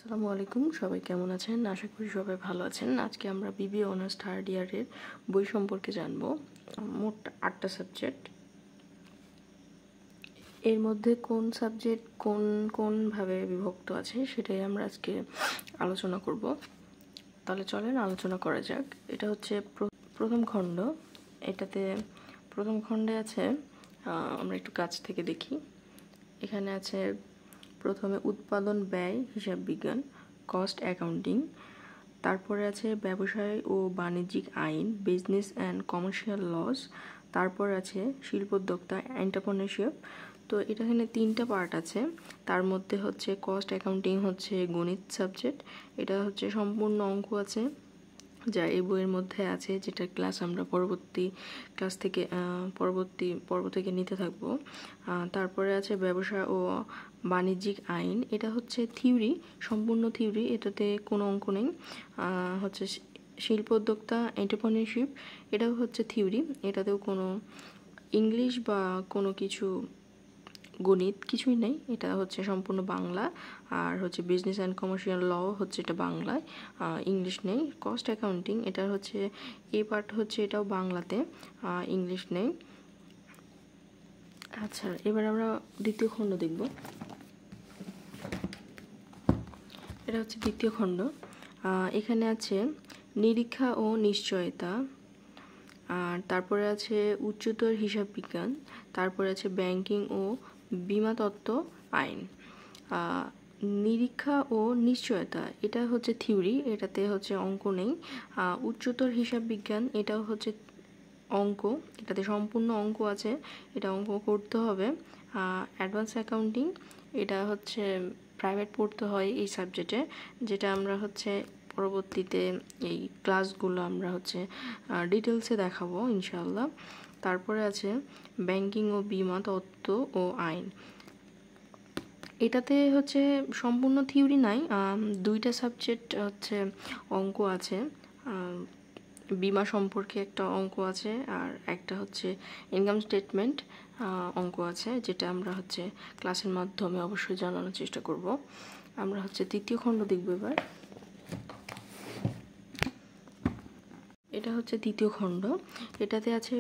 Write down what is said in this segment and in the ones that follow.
আসসালামু আলাইকুম, সবাই কেমন আছেন? আশা করি সবাই ভালো আছেন। আজকে আমরা বিবিএ অনার্স থার্ড ইয়ারের বই সম্পর্কে জানবো। মোট 8টা সাবজেক্ট। এর মধ্যে কোন সাবজেক্ট কোনভাবে বিভক্ত আছে সেটাই আমরা আজকে আলোচনা করব। তাহলে চলেন আলোচনা করা যাক। এটা হচ্ছে প্রথম খণ্ড। এটাতে প্রথম খণ্ডে আছে, আমরা একটু কাছ থেকে দেখি। এখানে আছে প্রথমে উৎপাদন ব্যয় হিসাব বিজ্ঞান, কস্ট অ্যাকাউন্টিং। তারপরে আছে ব্যবসায় ও বাণিজ্যিক আইন, বিজনেস অ্যান্ড কমার্শিয়াল লস। তারপর আছে শিল্পোদ্যোক্তা, এন্টারপ্রেনারশিপ। তো এটা এখানে 3টা পার্ট আছে। তার মধ্যে হচ্ছে কস্ট অ্যাকাউন্টিং হচ্ছে গণিত সাবজেক্ট। এটা হচ্ছে সম্পূর্ণ অঙ্ক আছে, যা এই বইয়ের মধ্যে আছে, যেটা ক্লাস আমরা পরবর্তী ক্লাস থেকে পরবর্তী পর্ব থেকে নিতে থাকবো। তারপরে আছে ব্যবসা ও বাণিজ্যিক আইন। এটা হচ্ছে থিওরি, সম্পূর্ণ থিওরি, এটাতে কোনো অঙ্ক নেই। হচ্ছে শিল্পোদ্যোক্তা, এন্টারপ্রেনারশিপ, এটাও হচ্ছে থিওরি, এটাতেও কোনো ইংলিশ বা কোনো কিছু গণিত কিছুই নেই। এটা হচ্ছে সম্পূর্ণ বাংলা। আর হচ্ছে বিজনেস অ্যান্ড কমার্শিয়াল ল হচ্ছে এটা বাংলায়, ইংলিশ নেই। কস্ট অ্যাকাউন্টিং এটা হচ্ছে এই পার্ট হচ্ছে এটাও বাংলাতে, ইংলিশ নেই। আচ্ছা, এবার আমরা দ্বিতীয় খণ্ড দেখব। এটা হচ্ছে দ্বিতীয় খণ্ড। এখানে আছে নিরীক্ষা ও নিশ্চয়তা, আর তারপরে আছে উচ্চতর হিসাব বিজ্ঞান, তারপরে আছে ব্যাংকিং ও বীমা তত্ত্ব আইন। নিরীক্ষা ও নিশ্চয়তা এটা হচ্ছে থিওরি, এটাতে হচ্ছে অঙ্ক নেই। উচ্চতর হিসাব বিজ্ঞান এটাও হচ্ছে অঙ্ক, এটাতে সম্পূর্ণ অঙ্ক আছে, এটা অঙ্ক করতে হবে। অ্যাডভান্স অ্যাকাউন্টিং এটা হচ্ছে প্রাইভেট পড়তে হয় এই সাবজেক্টে, যেটা আমরা হচ্ছে পরবর্তীতে এই ক্লাসগুলো আমরা হচ্ছে ডিটেলসে দেখাবো ইনশাআল্লাহ। তারপরে আছে ব্যাংকিং ও বীমা তত্ত্ব ও আইন। এটাতে হচ্ছে সম্পূর্ণ থিওরি নাই, 2টা সাবজেক্ট হচ্ছে অঙ্ক আছে। বীমা সম্পর্কে একটা অঙ্ক আছে, আর একটা হচ্ছে ইনকাম স্টেটমেন্ট অঙ্ক আছে, যেটা আমরা হচ্ছে ক্লাসের মাধ্যমে অবশ্যই জানানোর চেষ্টা করব। আমরা হচ্ছে তৃতীয় খণ্ড দেখব এবার। এটা হচ্ছে তৃতীয় খণ্ড। এটাতে আছে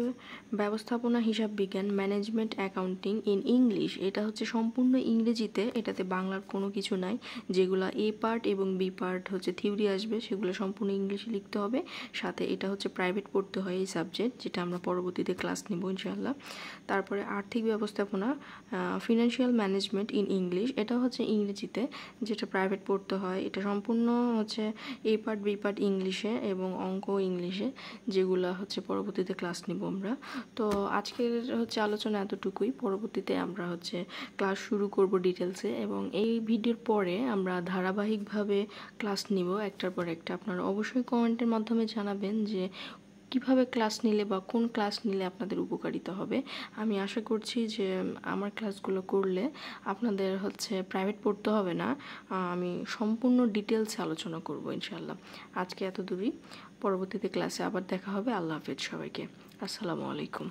ব্যবস্থাপনা হিসাব বিজ্ঞান, ম্যানেজমেন্ট অ্যাকাউন্টিং ইন ইংলিশ। এটা হচ্ছে সম্পূর্ণ ইংরেজিতে, এটাতে বাংলার কোনো কিছু নাই। যেগুলো এ পার্ট এবং বি পার্ট হচ্ছে থিওরি আসবে, সেগুলো সম্পূর্ণ ইংলিশে লিখতে হবে। সাথে এটা হচ্ছে প্রাইভেট পড়তে হয় এই সাবজেক্ট, যেটা আমরা পরবর্তীতে ক্লাস নেব ইনশাআল্লাহ। তারপরে আর্থিক ব্যবস্থাপনা, ফিনান্সিয়াল ম্যানেজমেন্ট ইন ইংলিশ, এটা হচ্ছে ইংরেজিতে, যেটা প্রাইভেট পড়তে হয়। এটা সম্পূর্ণ হচ্ছে এ পার্ট বি পার্ট ইংলিশে এবং অঙ্ক ইংলিশে, যেগুলো হচ্ছে পরবর্তীতে ক্লাস নিব আমরা। তো আজকের হচ্ছে আলোচনা এতটুকুই। পরবর্তীতে আমরা হচ্ছে ক্লাস শুরু করব ডিটেলসে, এবং এই ভিডিওর পরে আমরা ধারাবাহিকভাবে ক্লাস নিব একটার পর একটা। আপনারা অবশ্যই কমেন্টের মাধ্যমে জানাবেন যে কিভাবে ক্লাস নিলে বা কোন ক্লাস নিলে আপনাদের উপকারিতা হবে। আমি আশা করছি যে আমার ক্লাসগুলো করলে আপনাদের হচ্ছে প্রাইভেট পড়তে হবে না, আমি সম্পূর্ণ ডিটেলসে আলোচনা করব ইনশাআল্লাহ। আজকে এত দূরই, পরবর্তীতে ক্লাসে আবার দেখা হবে। আল্লাহ হাফেজ সবাইকে। আসসালামু আলাইকুম।